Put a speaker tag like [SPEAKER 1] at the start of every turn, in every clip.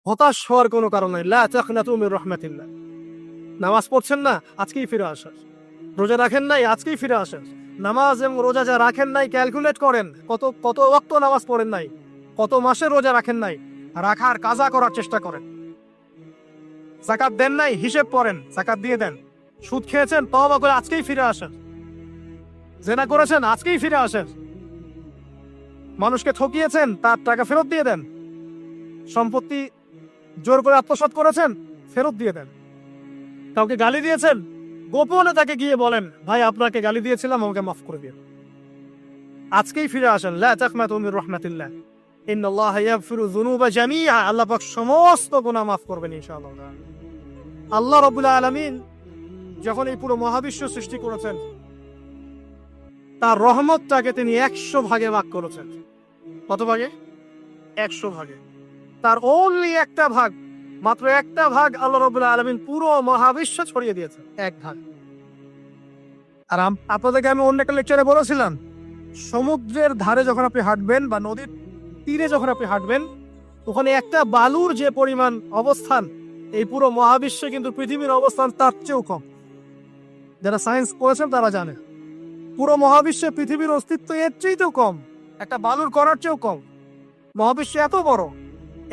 [SPEAKER 1] হতাশ হওয়ার কোনো কারণ নাই। লা তাকনাতু মির রাহমাতিল্লাহ। নামাজ পড়ছেন না, আজকেই ফিরে আসেন। রোজা রাখেন নাই, আজকেই ফিরে আসেন। নামাজ এবং রোজা যা রাখেন নাই, ক্যালকুলেট করেন কত কত ওয়াক্ত নামাজ পড়েন নাই, কত মাসে রোজা রাখেন নাই, রাখার কাজা করার চেষ্টা করেন। যাকাত দেন নাই, হিসেব করেন, যাকাত দিয়ে দেন। সুদ খেয়েছেন, তওবা করে আজকেই ফিরে আসেন। জেনা করেছেন, আজকেই ফিরে আসেন। মানুষকে ঠকিয়েছেন, তার টাকা ফেরত দিয়ে দেন। সম্পত্তি জোর করে আত্মসাৎ করেছেন, ফেরত দিয়ে দেন। কাউকে গালি দিয়েছেন, গোপনে তাকে গিয়ে বলেন, ভাই আপনাকে গালি দিয়েছিলাম, আমাকে মাফ করে দিন। আজকেই ফিরে আসেন। লা তাকনাতু মির রাহমাতিল্লাহ, ইন্নাল্লাহা ইয়াগফিরু যুনুবা জামিআ। আল্লাহ পাক সমস্ত গুনাহ মাফ করবেন ইনশাআল্লাহ। আল্লাহ রাব্বুল আলামিন যখন এই পুরো মহাবিশ্ব সৃষ্টি করেছেন, তার রহমতটাকে তিনি 100 ভাগে ভাগ করেছেন। কত ভাগে? 100 ভাগে। তার অনলি একটা ভাগ, মাত্র একটা ভাগ আল্লাহ রাব্বুল আলামিন পুরো মহাবিশ্ব ছড়িয়ে দিয়েছে, এক ভাগ। আর আপনাদেরকে আমি অন্য একটা লেকচারে বলেছিলাম, সমুদ্রের ধারে যখন আপনি হাঁটবেন বা নদীর তীরে যখন আপনি হাঁটবেন, ওখানে একটা বালুর যে পরিমাণ অবস্থান, এই পুরো মহাবিশ্বে কিন্তু পৃথিবীর অবস্থান তার চেয়েও কম। যারা সায়েন্স করেছেন তারা জানে, পুরো মহাবিশ্বে পৃথিবীর অস্তিত্ব এর চেয়েও কম, একটা বালুর কণার চেয়েও কম। মহাবিশ্ব এত বড়,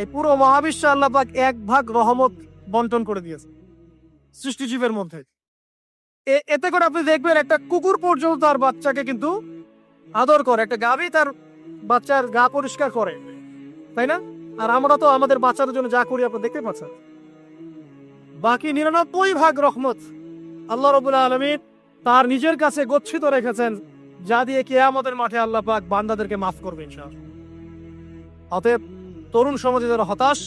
[SPEAKER 1] এই পুরো মহাবিশ্বে আল্লাহ পাক এক ভাগ রহমত বন্টন করে দিয়েছে সৃষ্টিজীবের মধ্যে। এতে করে আপনি দেখবেন একটা কুকুর পর্যন্ত তার বাচ্চাকে কিন্তু আদর করে, একটা গাভী তার বাচ্চার গা পরিষ্কার করে, তাই না? আর আমরা তো আমাদের বাচ্চাদের জন্য যা করি আপনি দেখতে পাচ্ছেন। বাকি 99 ভাগ রহমত আল্লাহ রাব্বুল আলামিন তার নিজের কাছে গচ্ছিত রেখেছেন, যা দিয়ে কিয়ামতের মাঠে আল্লাহ পাক বান্দাদেরকে মাফ করবে ইনশাআল্লাহ। অতএব তরুণ সমাজে যারা হতাশ,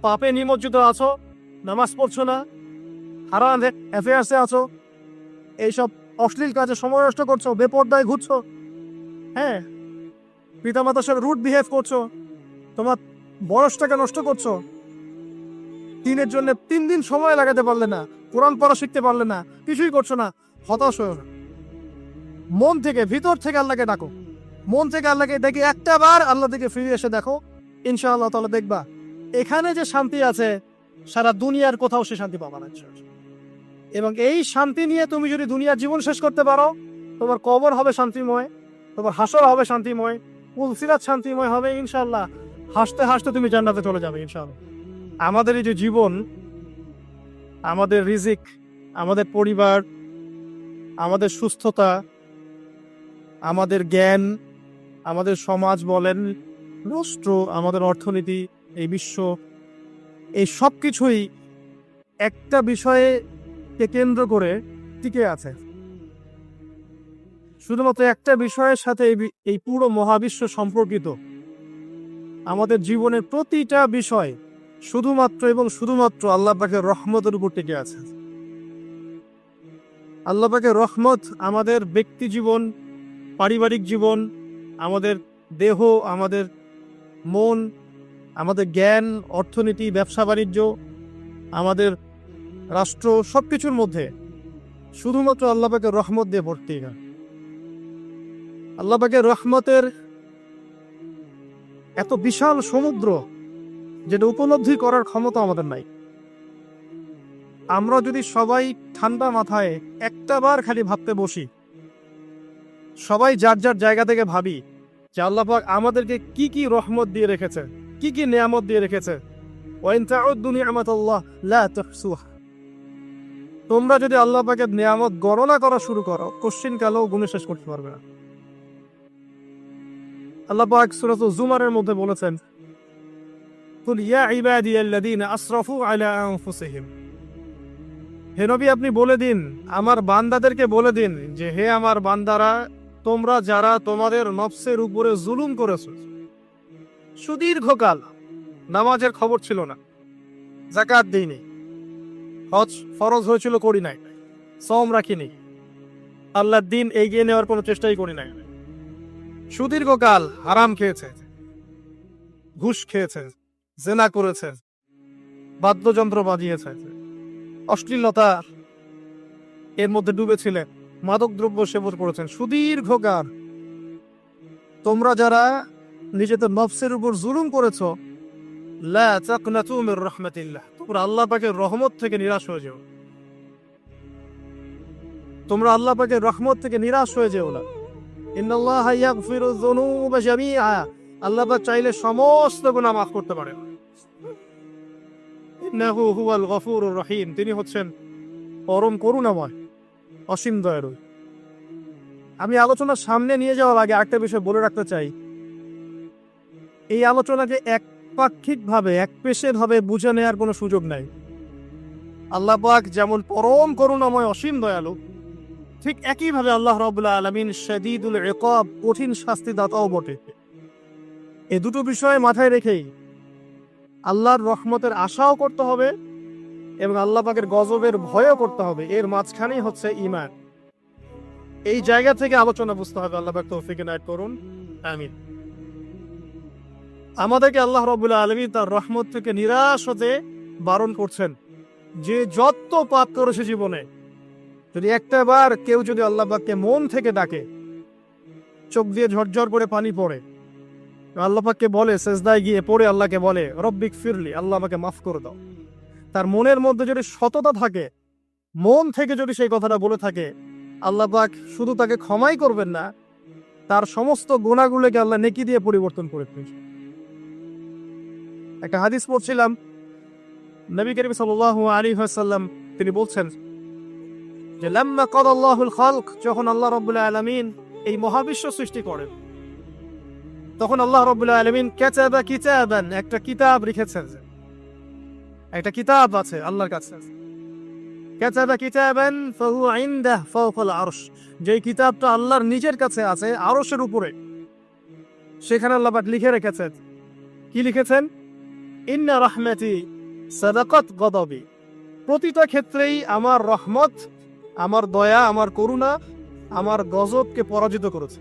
[SPEAKER 1] পাপে নিমজ্জিত আছো, নামাজ পড়ছো না, হারাম অ্যাফেয়ার্সে আছো, এইসব অশ্লীল কাজে সময় নষ্ট করছো, বেপরদায় ঘুরছো, হ্যাঁ, পিতামাতার সাথে রুড বিহেভ করছো, তোমার বয়সটাকে নষ্ট করছো, দিনের জন্য 3 দিন সময় লাগাতে পারলে না, কোরআন পড়া শিখতে পারলে না, কিছুই করছো না, হতাশ হয়েও না। মন থেকে, ভিতর থেকে আল্লাহকে ডাকো, মন থেকে আল্লাহকে দেখে একটা বার আল্লাহ থেকে ফিরে এসে দেখো, ইনশাআল্লাহ তাআলা দেখবা এখানে যে শান্তি আছে সারা দুনিয়ার কোথাও সে শান্তি পাবা না। এবং এই শান্তি নিয়ে তুমি যদি দুনিয়ার জীবন শেষ করতে পারো, তোমার কবর হবে শান্তিময়, তোমার হাসর হবে শান্তিময়, পুলসিরাত শান্তিময় হবে ইনশাআল্লাহ। হাসতে হাসতে তুমি জান্নাতে চলে যাবে ইনশাআল্লাহ। আমাদের এই যে জীবন, আমাদের রিজিক, আমাদের পরিবার, আমাদের সুস্থতা, আমাদের জ্ঞান, আমাদের সমাজ বলেন, রাষ্ট্র, আমাদের অর্থনীতি, এই বিশ্ব, এই সব কিছুই একটা বিষয়ে কে কেন্দ্র করে টিকে আছে। শুধুমাত্র একটা বিষয়ের সাথে এই পুরো মহাবিশ্ব সম্পর্কিত। আমাদের জীবনের প্রতিটা বিষয় শুধুমাত্র এবং শুধুমাত্র আল্লাহ পাকের রহমতের উপর টিকে আছে। আল্লাহ পাকের রহমত আমাদের ব্যক্তি জীবন, পারিবারিক জীবন, আমাদের দেহ, আমাদের মন, আমাদের জ্ঞান, অর্থনীতি, ব্যবসা বাণিজ্য, আমাদের রাষ্ট্র, সবকিছুর মধ্যে শুধুমাত্র আল্লাহ পাকের রহমত দিয়ে ভর্তি। আল্লাহ পাকের রহমতের এত বিশাল সমুদ্র, যেটা উপলব্ধি করার ক্ষমতা আমাদের নাই। আমরা যদি সবাই ঠান্ডা মাথায় একটা বার খালি ভাবতে বসি, সবাই যার যার জায়গা থেকে ভাবি যে আল্লাহ পাক আমাদেরকে কি কি রহমত দিয়ে রেখেছে, কি কি নিয়ামত দিয়ে রেখেছে। ওয়াইন তাউদ্দু নি'মাতাল্লাহ লা তুহসুহা। তোমরা যদি আল্লাহ পাকের নিয়ামত গণনা করা শুরু করো, কোশ্চিন কালেও গুণে শেষ করতে পারবে না। আল্লাহ পাক সূরা জুমারের মধ্যে বলেছেন, কুল ইয়া ইবাদিয়াল্লাযীনা আসরাফু আলা আনফুসিহিম। হে নবী, আপনি বলে দিন, আমার বান্দাদেরকে বলে দিন যে হে আমার বান্দারা, তোমরা যারা তোমাদের নফসের উপরে জুলুম করেছো, সুদীর্ঘকাল নামাজের খবর ছিল না, যাকাত দিইনি, হজ ফরজ হয়েছিল করি নাই, সওম রাখিনি, আল্লাহর দিন এগিয়ে নেওয়ার কোনো চেষ্টাই করি নাই, সুদীর্ঘকাল হারাম খেয়েছে, ঘুষ খেয়েছে, জেনা করেছে, বাদ্যযন্ত্র বাজিয়েছে, অশ্লীলতা এর মধ্যে ডুবেছিলেন, মাদক দ্রব্য সেবন করেছেন, সুদীর্ঘকাল তোমরা যারা নিজেদের নফসের উপর জুলুম করেছ, লা তাকনাতু মির রাহমাতিল্লাহ, তোমরা আল্লাহ পাকের রহমত থেকে নিরাশ হয়ে যেও। তোমরা আল্লাহ পাকের রহমত থেকে নিরাশ হয়ে যেও না। ইন্নাল্লাহা ইয়াগফিরুয যুনুবা জামিআ, আল্লাহ পাক চাইলে সমস্ত গুনাহ মাফ করতে পারেন। ইন্নাহু হুয়াল গফুরুর রহিম, তিনি হচ্ছেন পরম করুণাময়, অসীম দয়ালু। আমি আলোচনার সামনে নিয়ে যাওয়ার আগে একটা বিষয় বলে রাখতে চাই। এই আলোচনাকে একপাক্ষিকভাবে একপেশেভাবে বুঝে নেওয়ার কোনো সুযোগ নাই। আল্লাহ পাক যেমন পরম করুণাময় অসীম দয়ালু, ঠিক একইভাবে আল্লাহ রাব্বুল আলামিন শাদীদুল ইকাব, কঠিন শাস্তিদাতাও বটে। এই দুটো বিষয় মাথায় রেখেই আল্লাহর রহমতের আশাও করতে হবে এবং আল্লাহ পাকের গজবের ভয়ও করতে হবে। এর মাঝখানেই হচ্ছে ঈমান। এই জায়গা থেকে আলোচনা বুঝতে হবে। আল্লাহ পাক তৌফিক এনায়েত করুন, আমিন। আমাদেরকে আল্লাহ রাব্বুল আলামিন তার রহমত থেকে নিরাশ হতে বারণ করছেন। যে যত পাপ করেছে জীবনে, যদি একটা বার কেউ যদি আল্লাহ পাককে মন থেকে ডাকে, চোখ দিয়ে ঝরঝর করে পানি পড়ে, আল্লাহ পাককে বলে, সেজদায় গিয়ে পড়ে আল্লাহকে বলে রব্বিক ফিরলি, আল্লাহ আমাকে মাফ করে দাও, তার মনের মধ্যে যদি সততা থাকে, মন থেকে যদি সেই কথাটা বলে থাকে, আল্লাহ পাক শুধু তাকে ক্ষমাই করবেন না, তার সমস্ত গুনাহগুলোকে আল্লাহ নেকি দিয়ে পরিবর্তন করে দিবেন। একটা হাদিস পড়ছিলাম, নবী করিম সাল্লাল্লাহু আলাইহি ওয়াসাল্লাম তিনি বলছেন যে লাম্মা কাদাল্লাহুল খালক, যখন আল্লাহ রাব্বুল আলামিন এই মহাবিশ্ব সৃষ্টি করেন, তখন আল্লাহ রাব্বুল আলামিন কাতাবা কিতাবান, একটা কিতাব লিখেছেন। একটা কিতাব আছে আল্লাহর কাছে, কাতাবা কিতাবান ফাহুয়া ইনদাহু ফাওকাল আরশ, যে কিতাবটা আল্লাহর নিজের কাছে আছে আরশের উপরে। সেখানে আল্লাহ পাক লিখে রেখেছেন, কি লিখেছেন? ইন্না রাহমাতি সাবাকাত গদাবি, প্রতিটা ক্ষেত্রেই আমার রহমত, আমার দয়া, আমার করুণা আমার গজবকে পরাজিত করেছে।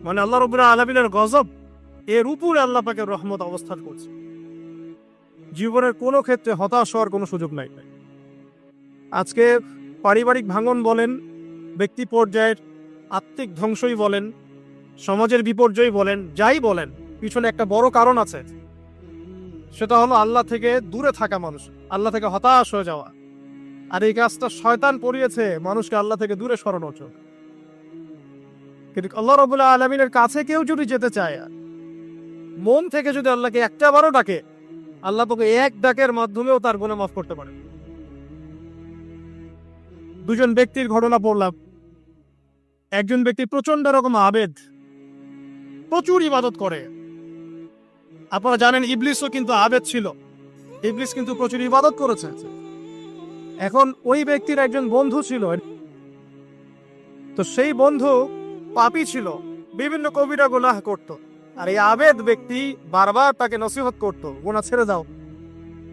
[SPEAKER 1] মানে আল্লাহ রাব্বুল আলামিনের গজব এর উপরে আল্লাহ পাকের রহমত অবস্থান করছে। জীবনের কোনো ক্ষেত্রে হতাশ হওয়ার কোনো সুযোগ নাই। আজকে পারিবারিক ভাঙন বলেন, ব্যক্তি পর্যায়ের আত্মিক ধ্বংসই বলেন, সমাজের বিপর্যয় বলেন, যাই বলেন, পিছনে একটা বড় কারণ আছে। সেটা হলো আল্লাহ থেকে দূরে থাকা মানুষ, আল্লাহ থেকে হতাশ হয়ে যাওয়া। আর এই কাজটা শয়তান পড়িয়েছে মানুষকে আল্লাহ থেকে দূরে সরানোর জন্য। কিন্তু আল্লাহ রাব্বুল আলামিনের কাছে কেউ যদি যেতে চায়, মন থেকে যদি আল্লাহকে একটা বারও ডাকে, আল্লাহ তোকে এক ডাকের মাধ্যমেও তার গুনাহ মাফ করতে পারে। দুজন ব্যক্তির ঘটনা পড়লাম। একজন ব্যক্তি প্রচন্ড রকম আবেদ, প্রচুর ইবাদত করে। আপনারা জানেন ইবলিসও কিন্তু আবেদ ছিল, ইবলিস কিন্তু প্রচুর ইবাদত করেছে। এখন ওই ব্যক্তির একজন বন্ধু ছিল, তো সেই বন্ধু পাপী ছিল, বিভিন্ন কবিরা গুনাহ করত। আর এই আবেদ ব্যক্তি বারবার তাকে নসিহত করত, গুনাহ ছেড়ে দাও,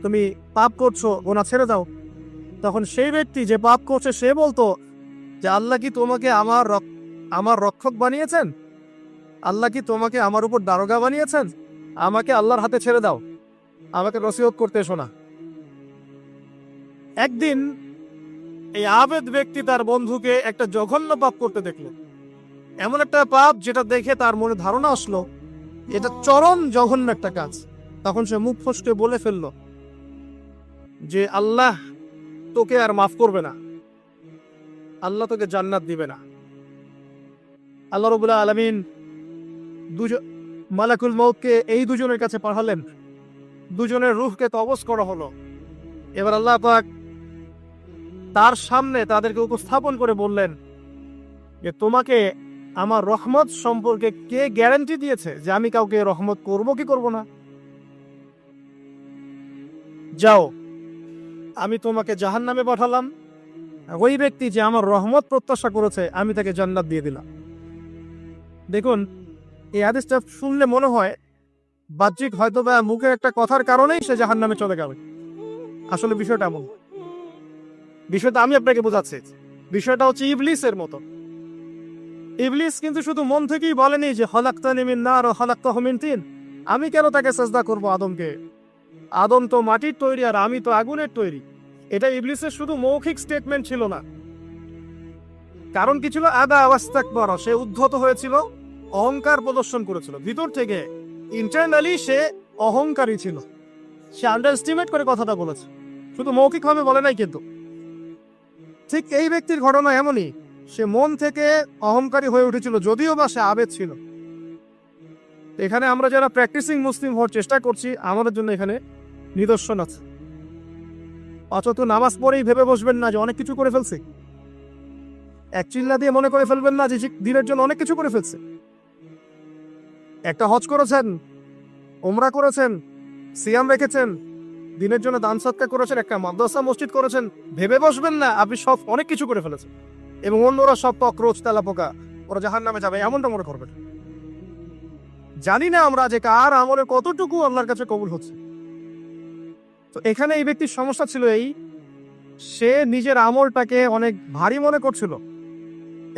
[SPEAKER 1] তুমি পাপ করছো, গুনাহ ছেড়ে দাও। তখন সেই ব্যক্তি যে পাপ করছে সে বলতো যে আল্লাহ কি তোমাকে আমার রক্ষক বানিয়েছেন? আল্লাহ কি তোমাকে আমার উপর দারোগা বানিয়েছেন? আমাকে আল্লাহর হাতে ছেড়ে দাও, আমাকে নসিহত করতে এসো না। একদিন এই আবেদ ব্যক্তি তার বন্ধুকে একটা জঘন্য পাপ করতে দেখলো, এমন একটা পাপ যেটা দেখে তার মনে ধারণা আসলো এটা চরম জঘন্য একটা কাজ। তখন সে মুখ ফসকে বলে ফেলল যে আল্লাহ তোকে আর মাফ করবে না, আল্লাহ তোকে জান্নাত দিবে না। আল্লাহ রাব্বুল আলামিন মালাকুল মউতকে এই দুজনের কাছে পাঠালেন, দুজনের রূহকে কবজ করা হলো। এবার আল্লাহ পাক তার সামনে তাদেরকে উপস্থাপন করে বললেন যে তোমাকে আমার রহমত সম্পর্কে কে গ্যারান্টি দিয়েছে যে আমি কাউকে রহমত করব কি করব না? যাও, আমি তোমাকে জাহান্নামে পাঠালাম, ওই ব্যক্তি যে আমার রহমত প্রত্যাশা করেছে আমি তাকে জান্নাত দিয়ে দিলাম। দেখুন, এই হাদিসটা শুনলে মনে হয় বাহ্যিক হয়তো বা মুখের একটা কথার কারণেই সে জাহান্নামে চলে গেল। আসলে বিষয়টা এমন, বিষয়টা আমি আপনাকে বোঝাচ্ছি। বিষয়টা হচ্ছে ইবলিসের মতো। ইবলিস কিন্তু শুধু মন থেকেই বলেনি যে খলাকতানি মিন নার ওয়া খলাকতাহু মিন তিন, আমি কেন তাকে সিজদা করব আদমকে? আদম তো মাটির তৈরি আর আমি তো আগুনের তৈরি। এটা ইবলিসের শুধু মৌখিক স্টেটমেন্ট ছিল না, কারণ কি ছিল? আদা ওয়াস্তাকবারা, সে উদ্ধত হয়েছিল, অহংকার প্রদর্শন করেছিল। ভিতর থেকে ইন্টারনালি সে অহংকারী ছিল, সে আন্ডার এস্টিমেট করে কথাটা বলেছে, শুধু মৌখিকভাবে বলে নাই কিন্তু। ঠিক এই ব্যক্তির ঘটনা এমনই, সে মন থেকে অহংকারী হয়ে উঠেছিল, যদিও বা সে আবেদ ছিল। এখানে আমরা যারা প্র্যাকটিসিং মুসলিম হওয়ার চেষ্টা করছি, আমাদের জন্য এখানে নিদর্শন আছে। অথচ নামাজ পড়েই ভেবে বসবেন না যে অনেক কিছু করে ফেলছে, এক চিল্লা দিয়ে মনে করে ফেলবেন না যে দিনের জন্য অনেক কিছু করে ফেলছে। একটা হজ করেছেন, ওমরা করেছেন, সিয়াম রেখেছেন, দিনের জন্য দান সৎকার করেছেন, একটা মাদ্রাসা মসজিদ করেছেন, ভেবে বসবেন না আপনি সব অনেক কিছু করে ফেলেছেন এবং অন্যরা সব ককরোচ তেলাপোকা, ওরা জাহান্নামে যাবে, এমনটা মনে করবেন। জানি না আমরা যে কার আমলে কতটুকু আল্লাহর কাছে কবুল হচ্ছে। তো এখানে এই ব্যক্তির সমস্যা ছিল এই, সে নিজের আমলটাকে অনেক ভারী মনে করছিল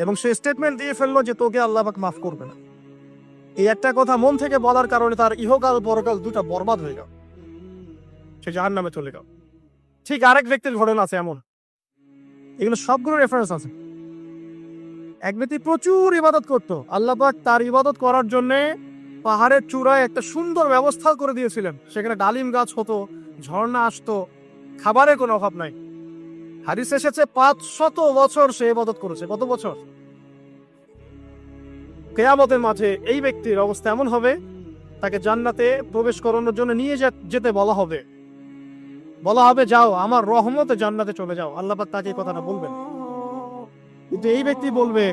[SPEAKER 1] এবং সে স্টেটমেন্ট দিয়ে ফেললো যে তোকে আল্লাহ পাক মাফ করবে না। এই একটা কথা মন থেকে বলার কারণে তার ইহকাল পরকাল দুটা বরবাদ হয়ে গেল, সে জাহান্নামে চলে গেল। ঠিক আরেক ব্যক্তির ঘটনা আছে এমন, এগুলো সবগুলো রেফারেন্স আছে। এক ব্যক্তি প্রচুর ইবাদত করতো, আল্লাহ পাক তার ইবাদত করার জন্য পাহাড়ের চূড়ায় একটা সুন্দর ব্যবস্থা করে দিয়েছিলেন, সেখানে ডালিম গাছ হতো, ঝর্ণা আসতো, খাবারের কোনো অভাব নাই। হাদিস এসেছে 500 বছর সে ইবাদত করেছে। কত বছর? কিয়ামতের মাঠে এই ব্যক্তির অবস্থা এমন হবে, তাকে জান্নাতে প্রবেশ করানোর জন্য নিয়ে যেতে বলা হবে, যাও আমার রহমতে জান্নাতে চলে যাও। আল্লাহ পাক তাকে এই কথাটা বলবেন, কিন্তু এই ব্যক্তি বলবে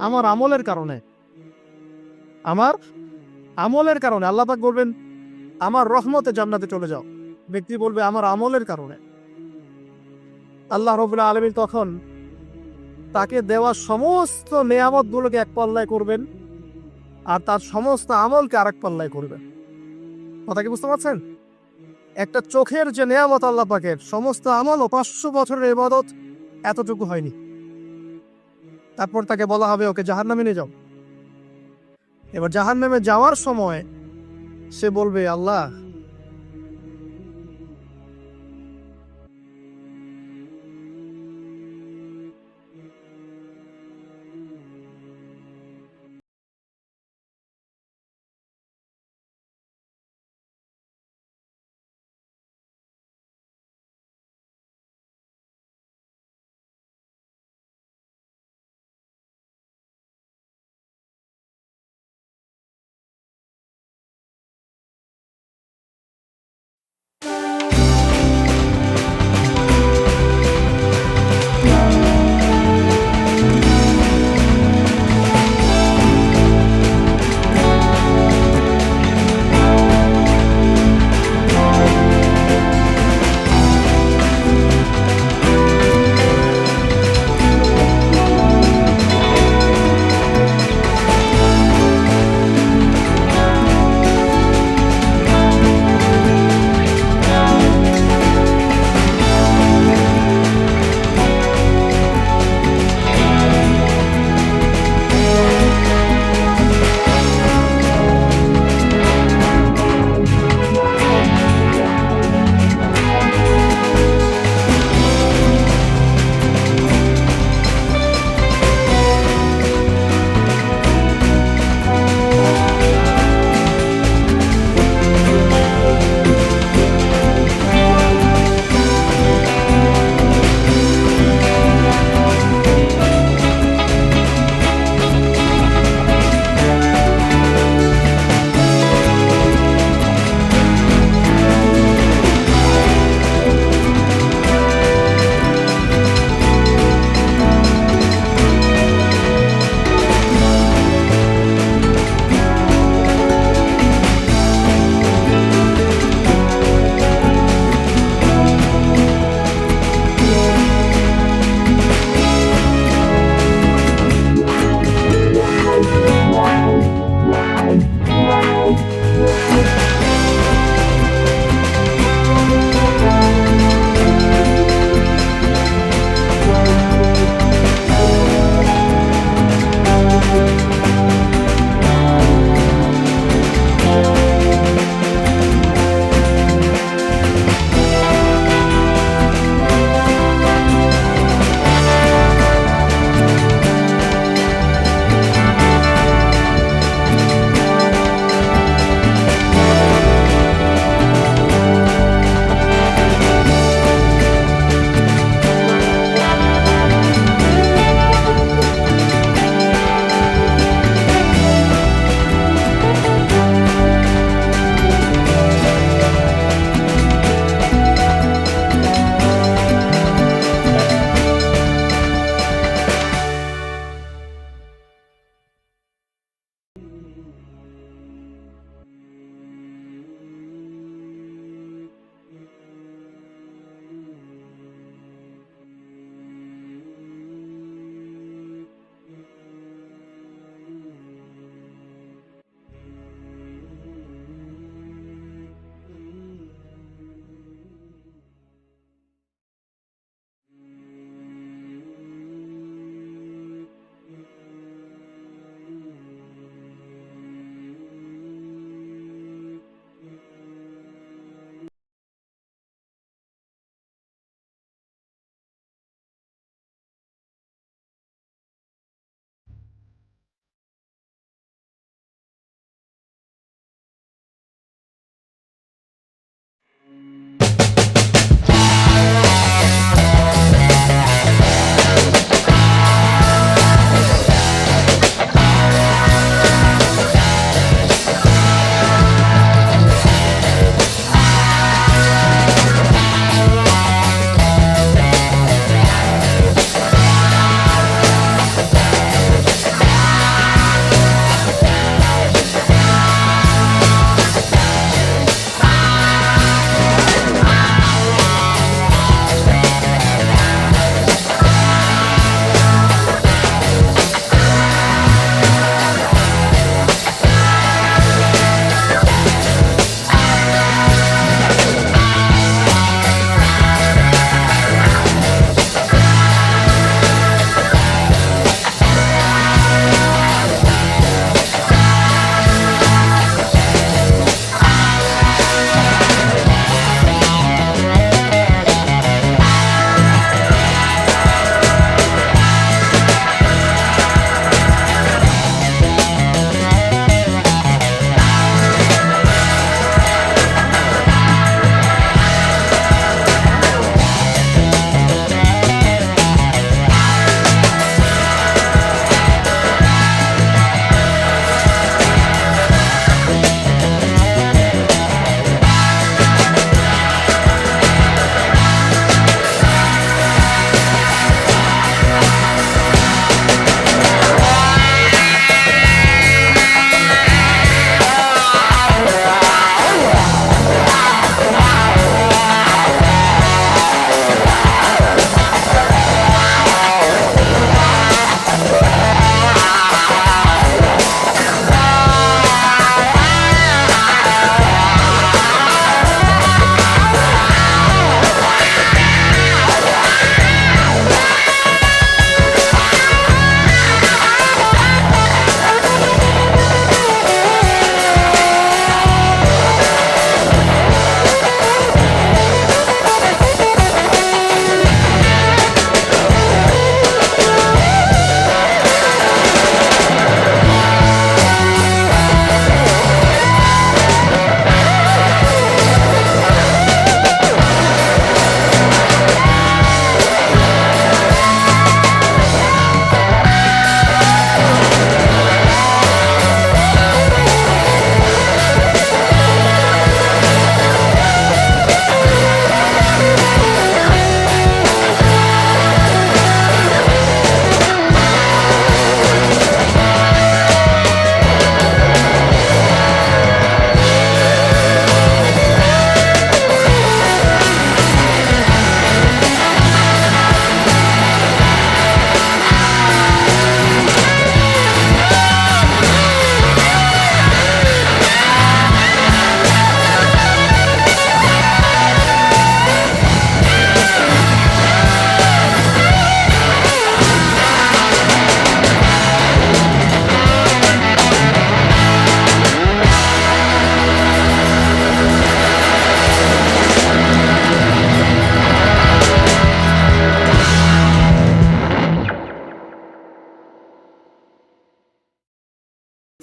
[SPEAKER 1] আমার আমলের কারণে, আমার আমলের কারণে। আল্লাহ পাক বলবেন আমার রহমতে জান্নাতে চলে যাও, ব্যক্তি বলবে আমার আমলের কারণে। আল্লাহ রাব্বুল আলামিন তখন তাকে দেওয়া সমস্ত নেয়ামত গুলোকে এক পাল্লায় করবেন আর তার সমস্ত আমলকে আরেক পাল্লায় করবেন। কথা কি বুঝতে পারছেন? একটা চোখের যে নেয়ামত আল্লাহ পাকের, সমস্ত আমল ও 500 বছরের ইবাদত এতটুকু হয়নি। তারপর তাকে বলা হবে ওকে জাহান্নামে নিয়ে যাও। এবার জাহান্নামে যাওয়ার সময় সে বলবে আল্লাহ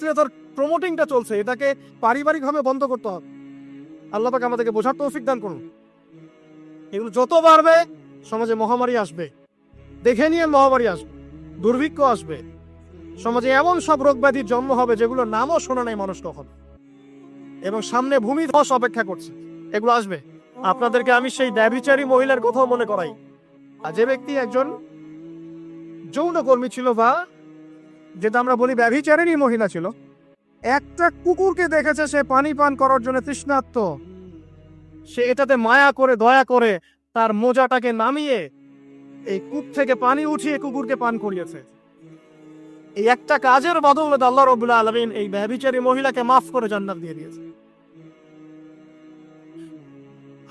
[SPEAKER 1] অশ্লীলতার প্রমোটিংটা চলছে, এটাকে পারিবারিকভাবে বন্ধ করতে হবে। আল্লাহ পাক আমাদেরকে বোঝার তৌফিক দান করুন। এগুলো যত বাড়বে সমাজে মহামারী আসবে, দেখে নিয়ে মহামারী আসবে, দুর্ভিক্ষ আসবে, সমাজে এমন সব রোগ ব্যাধির জন্ম হবে যেগুলো নামও শোনা নাই মানুষ তখন, এবং সামনে ভূমিধস অপেক্ষা করছে, এগুলো আসবে। আপনাদেরকে আমি সেই ব্যভিচারী মহিলার কথাও মনে করাই। আর যে ব্যক্তি একজন যৌনকর্মী ছিল, বা যেটা আমরা বলি ব্যভিচারেরই মহিলা ছিল, একটা কুকুরকে দেখেছে সে পানি পান করার জন্য তৃষ্ণার্ত, সে এটাতে মায়া করে দয়া করে তার মোজাটাকে নামিয়ে এই কূপ থেকে পানি উঠিয়ে কুকুরকে পান করিয়েছে। এই একটা কাজের বদৌলতে আল্লাহ রাব্বুল আলামিন এই ব্যভিচারী মহিলাকে মাফ করে জান্নাত দিয়ে দিয়েছে।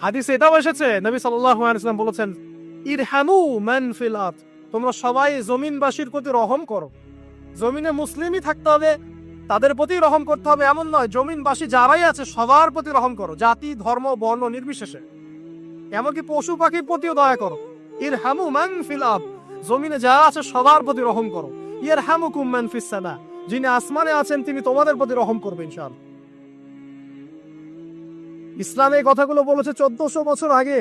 [SPEAKER 1] হাদিসে এটাও এসেছে, নবী সাল্লাল্লাহু আলাইহি ওয়াসাল্লাম বলেছেন, ইরহামু মান ফিল আরদ, তোমরা সবাই জমিনবাসীর প্রতি রহম করো। জমিনে মুসলিমই থাকতে হবে, তাদের প্রতি রহম করতে হবে এমন নয়, জমিনবাসী যারাই আছে সবার প্রতি রহম করো, জাতি ধর্ম বর্ণ নির্বিশেষে, এমনকি পশু পাখির প্রতিও দয়া করো। ইরহামু মান ফিল আরদ, জমিনে যারা আছে সবার প্রতি রহম করো। ইয়ারহামুকুম মান ফিস সামা, যিনি আসমানে আছেন তিনি তোমাদের প্রতি রহম করবেন ইনশাআল্লাহ। ইসলাম এই কথাগুলো বলেছে 1400 বছর আগে।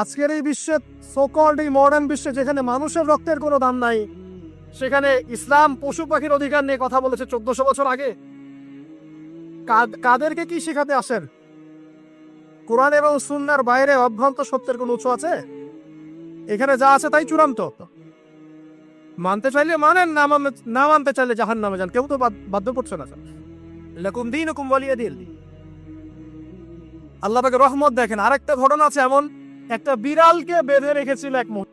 [SPEAKER 1] আজকের এই বিশ্বে, সো-কল্ড এই মডার্ন বিশ্বে, যেখানে মানুষের রক্তের কোনো দাম নাই, সেখানে ইসলাম পশু পাখির অধিকার নিয়ে কথা বলেছে 1400 বছর আগে। কাদেরকে কি শেখাতে আসেন? কোরআন এবং সুন্নাহর বাইরে অভ্রান্ত সত্যের কোনো উৎস আছে? এখানে যা আছে তাই চূড়ান্ত। মানতে চাইলে মানেন, না মানতে চাইলে জাহান্নামে যান, কেউ তো বাধ্য করছে না। লাকুম দীনুকুম ওয়ালিয়া দিন। আল্লাহ পাকের রহমত দেখেন। আরেকটা ঘটনা আছে এমন, একটা বিড়ালকে বেঁধে রেখেছিল এক মহিলা।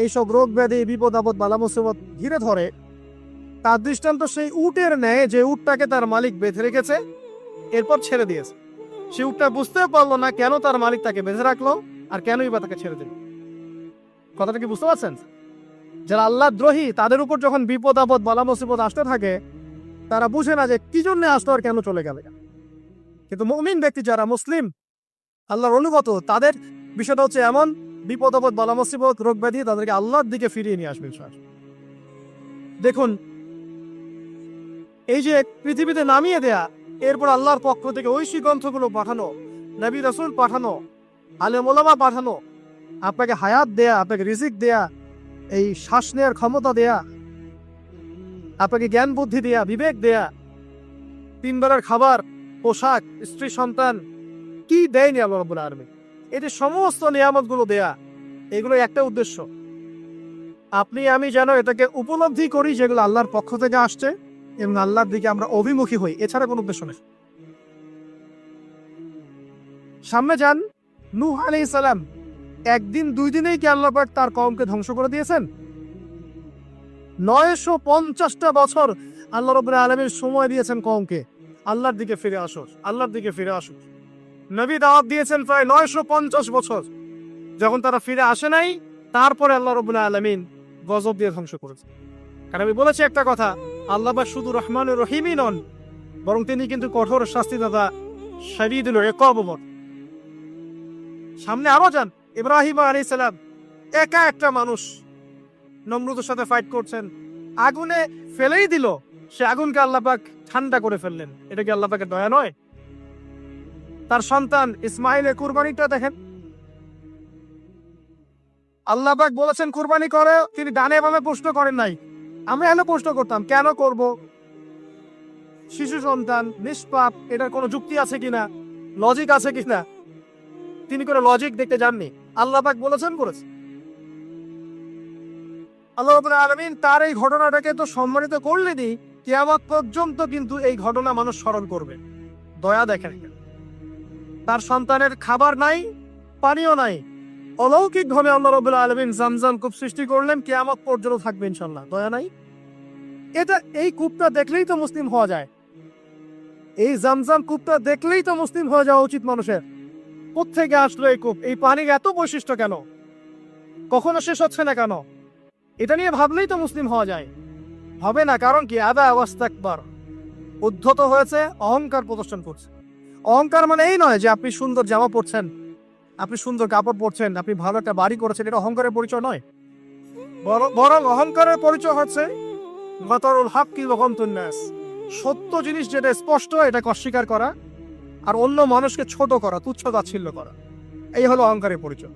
[SPEAKER 1] এইসব রোগ ব্যাধি বিপদ আপদ বালা মুসিবত ঘিরে ধরে, তার দৃষ্টান্ত সেই উটের ন্যায় যে উটটাকে তার মালিক বেঁধে রেখেছে, এরপর ছেড়ে দিয়েছে। সে উটটা বুঝতে পারলো না কেন তার মালিক তাকে বেঁধে রাখলো আর কেনই বা তাকে ছেড়ে দিল। কথাটা কি বুঝতে পারছেন? যারা আল্লাহ দ্রোহী তাদের উপর যখন বিপদ আপদ বালা মুসিবত আসতে থাকে, তারা বুঝে না যে কি জন্য আসলো আর কেন চলে গেল। কিন্তু মুমিন ব্যক্তি যারা মুসলিম আল্লাহর অনুগত, তাদের বিষয়টা হচ্ছে এমন, বিপদ আপদ বালা মুসিবত রোগ ব্যাধি তাদেরকে আল্লাহর দিকে ফিরিয়ে নিয়ে আসবে। দেখুন, এই যে পৃথিবীতে নামিয়ে দেয়া, এরপর আল্লাহর পক্ষ থেকে ঐশী গ্রন্থগুলো পাঠানো, নবী রাসূল পাঠানো, আলেম ওলামা পাঠানো, আপনাকে হায়াত দেয়া, আপনাকে রিজিক দেয়া, এই শ্বাস নেওয়ার ক্ষমতা দেয়া, আপনাকে জ্ঞান বুদ্ধি দেয়া, বিবেক দেয়া, 3 বেলার খাবার, পোশাক, স্ত্রী সন্তান, কি দেয়নি আল্লাহ রাব্বুল আলামিন? এই যে সমস্ত নিয়ামতগুলো দেয়া, এগুলো একটা উদ্দেশ্য, আপনি আমি যেন এটাকে উপলব্ধি করি যেগুলো আল্লাহর পক্ষ থেকে আসছে এবং আল্লাহর দিকে আমরা অভিমুখী হই, এছাড়া কোনো উদ্দেশ্য নেই। সামনে যান, নূহ আলাইহিস সালাম, একদিন 2 দিনেই কি আল্লাহ পাক তার কওমকে ধ্বংস করে দিয়েছেন? 950টা বছর আল্লাহ রাব্বুল আলামিন সময় দিয়েছেন কওমকে, আল্লাহর দিকে ফিরে আসো, আল্লাহর দিকে ফিরে আসো। নবী দাওয়াত দিয়েছেন প্রায় 950 বছর। যখন তারা ফিরে আসে নাই, তারপরে আল্লাহ রাব্বুল আলামিন গজব দিয়ে ধ্বংস করেছে। কারণ আমি বলেছি একটা কথা, আল্লাহ পাক শুধু রহমানুর রহিমই নন, বরং তিনি কিন্তু কঠোর শাস্তিদাতা, শাদীদুল ইকাব। সামনে আরো যান, ইব্রাহিম আলাইহিস সালাম, একা একটা মানুষ নমরুদের সাথে ফাইট করছেন, আগুনে ফেলেই দিল, সে আগুনকে আল্লাহ পাক ঠান্ডা করে ফেললেন। এটা কি আল্লাহ পাকের দয়া নয়? তার সন্তান ইসমাইলের কুরবানিটা দেখেন, আল্লাহ পাক বলেছেন কুরবানি করে, তিনি ডানে বামে প্রশ্ন করেন নাই। আমরা এনে প্রশ্ন করতাম, কেন করব? শিশু সন্তান, নিষ্পাপ, এটার কোনো যুক্তি আছে কিনা, লজিক আছে কিনা? তিনি করে লজিক দেখতে যাননি, আল্লাহ পাক বলেছেন করেছে। আল্লাহ রাব্বুল আলামিন তার এই ঘটনাটাকে তো সম্মানিত করলেনই, কিয়ামত পর্যন্ত কিন্তু এই ঘটনা মানুষ স্মরণ করবে। দয়া দেখেন, তার সন্তানের খাবার নাই, পানিও নাই, অলৌকিক ভাবে আল্লাহ রাব্বুল আলামিন জামজাম কূপ সৃষ্টি করলেন, কিয়ামত পর্যন্ত থাকবে ইনশাআল্লাহ। দয়া নাই? এটা, এই কূপটা দেখলেই তো মুসলিম হওয়া যায়। এই জামজাম কূপটা দেখলেই তো মুসলিম হয়ে যাওয়া উচিত মানুষের। কোত্থেকে আসলো এই কূপ? এই পানির এত বৈশিষ্ট্য কেন? কখনো শেষ হচ্ছে না কেন? এটা নিয়ে ভাবলেই তো মুসলিম হওয়া যায়। হবে না, কারণ কি? আবা ওয়াস্তাকবার, উদ্ধত হয়েছে, অহংকার প্রদর্শন করছে। অহংকার মানে এই নয় যে আপনি সুন্দর জামা পরছেন, আপনি সুন্দর কাপড় পরছেন, আপনি ভালো একটা বাড়ি করেছেন, এটা অহংকারের পরিচয় নয়। বরং অহংকারের পরিচয় হচ্ছে বাতারুল হাক্কি ওয়া গামতুন নাস, সত্য জিনিস যেটা স্পষ্ট এটাকে অস্বীকার করা আর অন্য মানুষকে ছোট করা, তুচ্ছ তাচ্ছিল্য করা, এই হলো অহংকারের পরিচয়।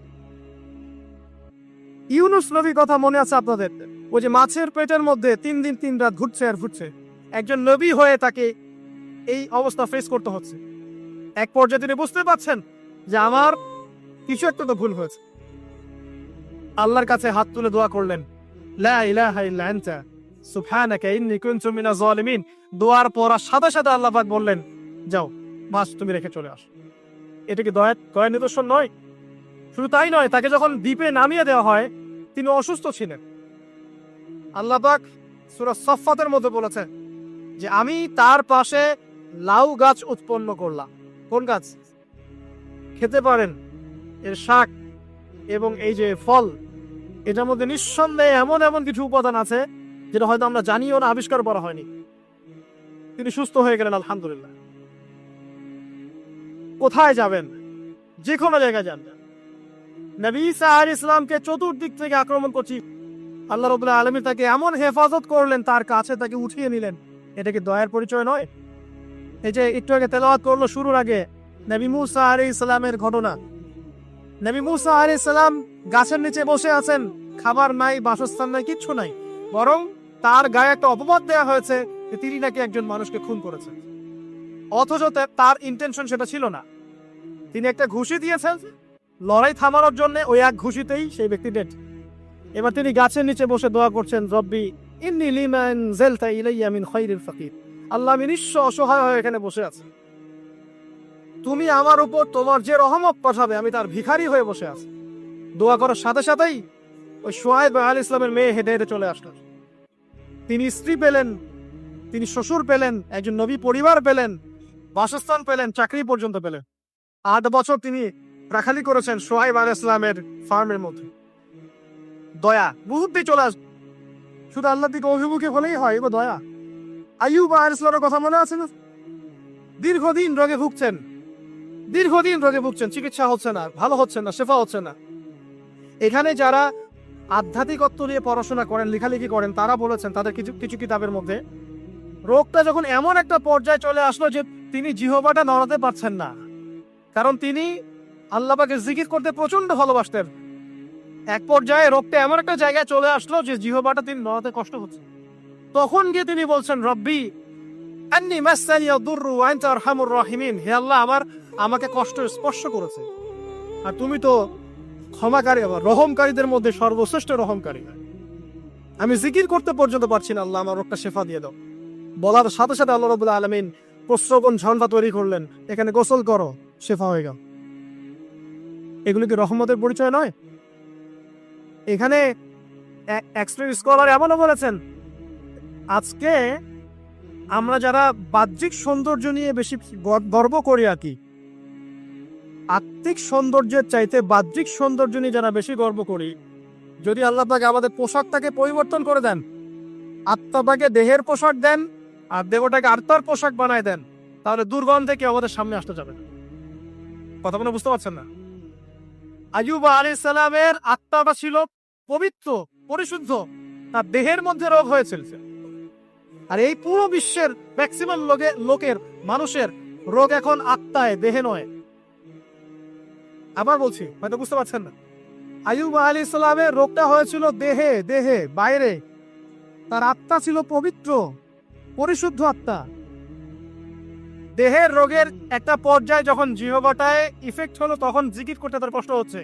[SPEAKER 1] ইউনুস নবীর কথা মনে আছে আপনাদের? ওই যে মাছের পেটের মধ্যে 3 দিন 3 রাত ঘুরছে আর ঘুরছে, একজন নবী হয়ে তাকে এই অবস্থা ফেস করতে হচ্ছে। এক পর্যায়ে তিনি বুঝতে পারছেন যে আমার কিছু একটা তো ভুল হয়েছে। আল্লাহর কাছে হাত তুলে দোয়া করলেন, লা ইলাহা ইল্লা আনতা সুবহানাকা ইন্নী কুনতু মিনাজ জালিমিন। দোয়ার পড়ার সাথে সাথে আল্লাহ পাক বললেন, যাও মাছ তুমি রেখে চলে আসো। এটা কি দয়ার নিদর্শন নয়? শুধু তাই নয়, তাকে যখন দ্বীপে নামিয়ে দেওয়া হয়, তিনি অসুস্থ ছিলেন। আল্লাহ পাক সূরা সাফফাতের মধ্যে বলেছেন যে আমি তার পাশে লাউ গাছ উৎপন্ন করলাম। কোন গাছ? খেতে পারেন, এর শাক এবং এই যে ফল, এটার মধ্যে নিঃসন্দেহে এমন এমন কিছু উপাদান আছে যেটা হয়তো আমরা জানিও না, আবিষ্কার করা হয়নি। তিনি সুস্থ হয়ে গেলেন, আলহামদুলিল্লাহ। কোথায় যাবেন? যে কোনো জায়গায় যান। নবী ঈসা আলাইহিস সালামকে চতুর্দিক থেকে আক্রমণ করছি, আল্লাহ রাব্বুল আলামিন তাকে এমন হেফাজত করলেন, তার কাছে তাকে উঠিয়ে নিলেন। এটা কি দয়ার পরিচয় নয়? এই যে একটু আগে তেলাওয়াত করলো শুরুর আগে, নবী মুসা আলাইহিস সালামের ঘটনা। নবী মুসা আলাইহিস সালাম গাছের নিচে বসে আছেন, খাবার নাই, বাসস্থান নাই, কিচ্ছু নাই, বরং তার গায়ে একটা অপবাদ দেওয়া হয়েছে যে তিনি নাকি একজন মানুষকে খুন করেছেন। অথচ তার ইন্টেনশন সেটা ছিল না। তিনি একটা ঘুষি দিয়েছেন লড়াই থামানোর জন্য, ওই এক ঘুষিতেই সেই ব্যক্তি ডেড। এবার তিনি গাছের নিচে বসে দোয়া করছেন, রব্বি ইন্নী লিমা আনজালতা ইলাইয়া মিন খায়রিল ফাকির। আল্লাহ, আমি নিঃস্ব অসহায় হয়ে এখানে বসে আছি, তুমি আমার উপর তোমার যে রহমত পাঠাবে আমি তার ভিখারি হয়ে বসে আছি। দোয়া করার সাথে সাথেই ওই শুআয়ব আলাইহিস সালামের মেয়ে হেঁটে হেঁটে চলে আসলেন। তিনি স্ত্রী পেলেন, তিনি শ্বশুর পেলেন, একজন নবী পরিবার পেলেন, বাসস্থান পেলেন, চাকরি পর্যন্ত পেলেন। 8 বছর তিনি রাখালি করেছেন শুআয়ব আলাইহিস সালামের ফার্মের মধ্যে। দয়া মুহূর্তে চলে আস, শুধু আল্লাহর দিকে অভিমুখী হলেই হয়, এবার দয়া। আইয়ুব আলাইহিস সালামের কথা মনে আছে না? দীর্ঘদিন রোগে ভুগছেন, চিকিৎসা হচ্ছে না, ভালো হচ্ছে না, শেফা হচ্ছে না। এখানে যারা আধ্যাত্মিকত্ব নিয়ে পড়াশোনা করেন, লেখালেখি করেন, তারা বলেছেন তাদের কিছু কিছু কিতাবের মধ্যে, রোগটা যখন এমন একটা পর্যায়ে চলে আসলো যে তিনি জিহ্বাটা নড়াতে পারছেন না, কারণ তিনি আল্লাহ পাকের জিকির করতে প্রচন্ড ভালোবাসতেন। এক পর্যায়ে রোগটা এমন একটা জায়গায় চলে আসলো যে জিহ্বাটা তিনি নড়াতে কষ্ট হচ্ছে। তখন গিয়ে তিনি বলছেন, রব্বি আন্নী মাসসানিয়া দুররু ওয়া আনতা আরহামুর রাহিমিন, হে আল্লাহ, আমাকে কষ্ট স্পর্শ করেছে, আর তুমি তো ক্ষমাকারী, আবার রহমকারীদের মধ্যে সর্বশ্রেষ্ঠ রহমকারী। আমি জিকির করতে পর্যন্ত পারছি না, আল্লাহ আমার রোগটা শেফা দিয়ে দাও। বলার সাথে সাথে আল্লাহ রাব্বুল আলামিন প্রস্রবণ ঝর্ণা তৈরি করলেন, এখানে গোসল করো, শেফা হয়ে গেল। এগুলো কি রহমতের পরিচয় নয়? এখানে এক্সট্রিম স্কলার এমনও বলেছেন, আজকে আমরা যারা বাহ্যিক সৌন্দর্য নিয়ে বেশি গর্ব করি আর কি, আত্মিক সৌন্দর্যের চাইতে বাহ্যিক সৌন্দর্য নিয়ে যারা বেশি গর্ব করি, যদি আল্লাহ পাক আমাদের পোশাকটাকে পরিবর্তন করে দেন, আত্মাটাকে দেহের পোশাক দেন আর দেহটাকে আত্মার পোশাক বানায় দেন, তাহলে দুর্গন্ধে কেউ আমাদের সামনে আসতে যাবে না। কথা মনে বুঝতে পারছেন না? আইয়ুব আলাইহিস সালামের আত্মাটা ছিল পবিত্র, পরিশুদ্ধ, তার দেহের মধ্যে রোগ হয়েছিল। আর এই পুরো বিশ্বের ম্যাক্সিমাম লোকের মানুষের রোগ এখন আত্মায়, দেহে নয়। আবার বলছি, হয়তো বুঝতে পারছেন না। আইয়ুব আলাইহিস সালামের রোগটা হয়েছিল দেহে বাইরে, তার আত্মা ছিল পবিত্র, পরিশুদ্ধ আত্মা। দেহের রোগের একটা পর্যায়ে যখন জিহ্বাটায় ইফেক্ট হলো, তখন জিকির করতে তার কষ্ট হচ্ছে,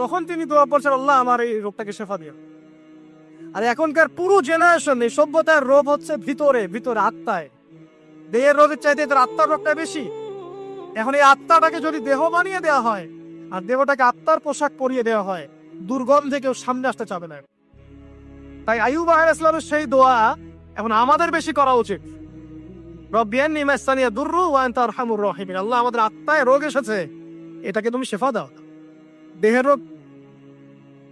[SPEAKER 1] তখন তিনি দোয়া করছেন, আল্লাহ আমার এই রোগটাকে শেফা দিও। আর এখনকার পুরো জেনারেশন, এই সভ্যতার রোগ হচ্ছে ভিতরে আত্মায়। দেহের রোগের চাইতে তার আত্মার রোগটা বেশি। এখন এই আত্মাটাকে যদি দেহ বানিয়ে দেওয়া হয় আর দেহটাকে আত্মার পোশাক পরিয়ে দেওয়া হয়, দুর্গন্ধে কেউ সামনে আসতে চাবে না। তাই আইয়ুব আলাইহিস সালামের সেই দোয়া এখন আমাদের বেশি করা উচিত। রব্বি আন্নী মাসসানিয়া দুররু ওয়া আনতা আরহামুর রাহিমিন, আল্লাহ আমাদের আত্মায় রোগ এসেছে, এটাকে তুমি শেফা দাও। দেহের রোগ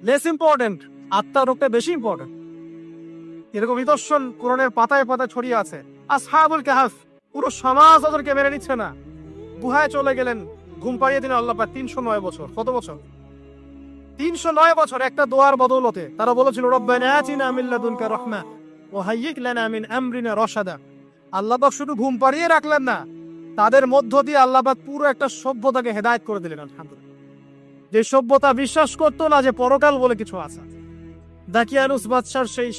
[SPEAKER 1] লেস ইম্পর্টেন্ট, আত্মার রোগটা বেশি ইম্পর্টেন্ট। এরকম নিদর্শন কোরআনের পাতায় পাতায় ছড়িয়ে আছে। আসহাবুল কাহফ, পুরো সমাজ ওদেরকে মেনে নিচ্ছে না, গুহায় চলে গেলেন, ঘুম পাড়িয়ে দিলেন আল্লাহ পাক। 309 বছর, কত বছর? 309 বছর একটা দোয়ার বদৌলতে তারা বলেছিল, রব্বানা আতিনা মিন লাদুনকা রাহমা ওয়া হাইয়্যিক লানা মিন আমরিনা রাশাদা। আল্লাহ পাক শুধু ঘুম পাড়িয়ে রাখলেন না, তাদের মধ্য দিয়ে আল্লাহ পাক পুরো একটা সভ্যতাকে হেদায়েত করে দিলেন। আলহামদুলিল্লাহ। যে সভ্যতা বিশ্বাস করতো না যে পরকাল বলে কিছু আছে, দাকিয়ানুস বাদশার সেই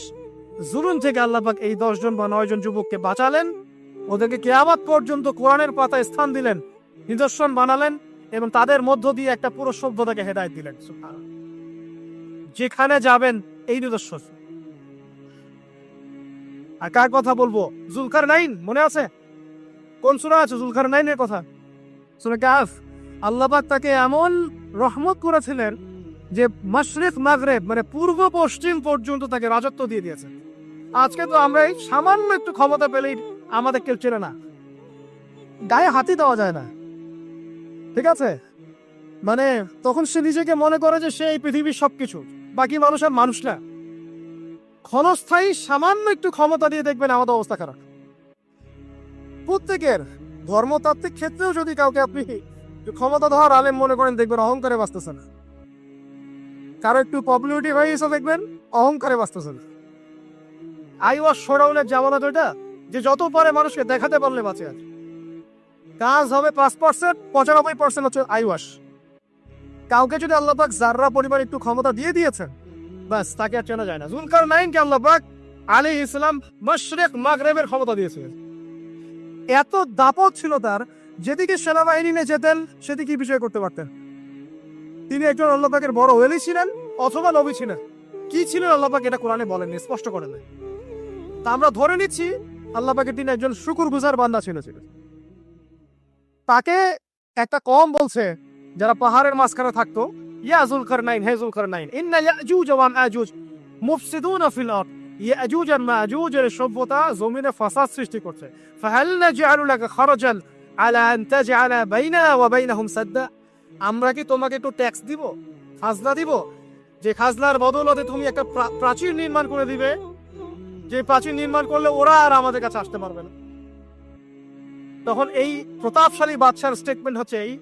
[SPEAKER 1] জুলুম থেকে আল্লাহ পাক এই 10 জন বা 9 জন যুবককে বাঁচালেন, ওদেরকে কিয়ামত পর্যন্ত কোরআনের পাতায় স্থান দিলেন, নিদর্শন বানালেন, এবং তাদের মধ্য দিয়ে একটা পুরো সভ্যতাকে হেদায়েত দিলেন। সুবহানাল্লাহ। যেখানে যাবেন এই নিদর্শন। আর কার কথা বলবো? যুলকারনাইন, মনে আছে? কোন সূরা আছে যুলকারনাইনের কথা? সূরা কাহফ। আল্লাহ পাক তাকে এমন রহমত করেছিলেন যে মাশরিক মাগরিব, মানে পূর্ব পশ্চিম পর্যন্ত তাকে রাজত্ব দিয়ে দিয়েছেন। আজকে তো আমরা এই সামান্য একটু ক্ষমতা পেলেই আমাদের কেউ চেনে না, গায়ে হাতি দেওয়া যায় না, ঠিক আছে? মানে তখন সে নিজেকে মনে করে যে সে এই পৃথিবীর সবকিছু, বাকি মানুষ আর মানুষ না। ক্ষণস্থায়ী সামান্য একটু ক্ষমতা দিয়ে দেখবেন আমাদের অবস্থা খারাপ। প্রত্যেকের ধর্মতাত্ত্বিক ক্ষেত্রেও যদি কাউকে আপনি ক্ষমতা ধর আলেম মনে করেন, দেখবেন অহংকারে বাঁচতেছে না। কারো একটু পপুলারিটি হয়ে গেছে, দেখবেন অহংকারে বাঁচতেছে না। আইওয়াস শোডাউনের জামানা তো এটা, যে যত পারে মানুষকে দেখাতে পারলে বাঁচে আছে। কাজ হবে 5%, 95% হচ্ছে আইওয়াস। কাউকে যদি আল্লাহ পাক যাররা পরিমাণ একটু ক্ষমতা দিয়ে দিয়েছেন, বাস তাকে আর চেনা যায় না। যুলকারনাইনকে আল্লাহ পাক আলাইহিস সালাম মাশরিক মাগরিবের ক্ষমতা দিয়েছিলেন। এত দাপট ছিল তার, যেদিকে সেনাবাহিনী নিয়ে যেতেন সেদিকে বিষয় করতে পারতেন। তিনি একজন আল্লাহ পাকের বড় ওলি ছিলেন অথবা নবী ছিলেন। কি ছিলেন আল্লাহ পাক এটা কোরআনে বলেননি, স্পষ্ট করেন। তা আমরা ধরে নিচ্ছি আল্লাহ পাকের তিনি একজন শুকরগুজার বান্দা ছিলেন। তাকে একটা কওম বলছে, যারা পাহাড়ের মাঝখানে থাকতো, ইয়া যুলকারনাইন, হে যুলকারনাইন, ইন্না ইয়াজুজ ওয়া মাজুজ মুফসিদুনা ফিল আরদ, ইয়াজুজ আর মাজুজের সভ্যতা জমিনে ফাসাদ সৃষ্টি করছে। ফাহাল নাজআলু লাকা খারাজান আলা আন তাজআলা বাইনানা ওয়া বাইনাহুম সাদ্দা, আমরা কি তোমাকে একটু ট্যাক্স দিব, খাজনা দিব, যে খাজনার বদলতে তুমি একটা প্রাচীর নির্মাণ করে দিবে, যে প্রাচীর নির্মাণ করলে ওরা আর আমাদের কাছে আসতে পারবে না। তখন এই প্রতাপশালী বাদশার স্টেটমেন্ট হচ্ছে এই,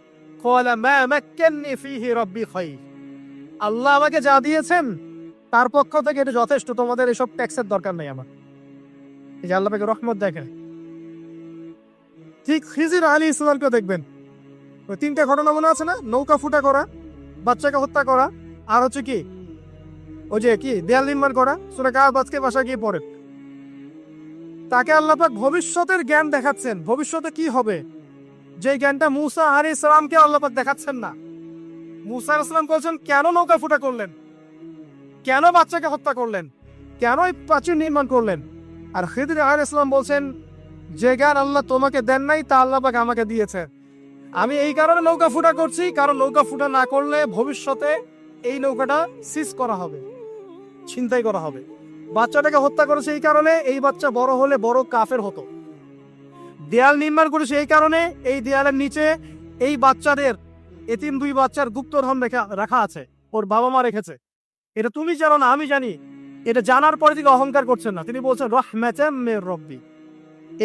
[SPEAKER 1] ক্বালা মা মাক্কান্নি ফীহি রাব্বি খায়র, আল্লাহ আমাকে যা দিয়েছেন তার পক্ষ থেকে এটা যথেষ্ট, তোমাদের এসব ট্যাক্সের দরকার নেই আমার। এই যে আল্লাহ পাকের রহমত দেখেন। ঠিক খিজির আলাইহিস সালামকে দেখবেন, ওই তিনটা ঘটনা মনে আছে না? নৌকা ফুটা করা, বাচ্চাকে হত্যা করা, আর হচ্ছে কি ওই যে কি দেয়াল নির্মাণ করা। সূরা কাহফ আজকে বাসা গিয়ে পড়েন। তাকে আল্লাহ পাক ভবিষ্যতের জ্ঞান দেখাচ্ছেন, ভবিষ্যতে কি হবে, যে জ্ঞানটা মূসা আলাইহিস সালামকে আল্লাহ পাক দেখাচ্ছেন না। মূসা আলাইহিস সালাম বলছেন, কেন নৌকা ফুটা করলেন, কেন বাচ্চাকে হত্যা করলেন, কেন এই প্রাচীর নির্মাণ করলেন? আর খিদির আলাইহিস সালাম বলছেন, যে জ্ঞান আল্লাহ তোমাকে দেন নাই তা আল্লাহ পাক আমাকে দিয়েছে। আমি এই কারণে নৌকা ফুটা করছি, কারণ নৌকা ফুটা না করলে ভবিষ্যতে এই নৌকাটা সিজ করা হবে, ছিনতাই করা হবে। বাচ্চাটাকে হত্যা করেছে এই কারণে, এই বাচ্চা বড় হলে বড় কাফের হতো। দেয়াল নির্মাণ করেছে এই কারণে, এই দেয়ালের নিচে এই বাচ্চাদের, এতিম দুই বাচ্চার গুপ্তধন রাখা আছে, ওর বাবা মা রেখেছে। এটা তুমি জানো না, আমি জানি। এটা জানার পরে তিনি অহংকার করছেন না, তিনি বলছেন রাহমাতাম মির রাব্বি,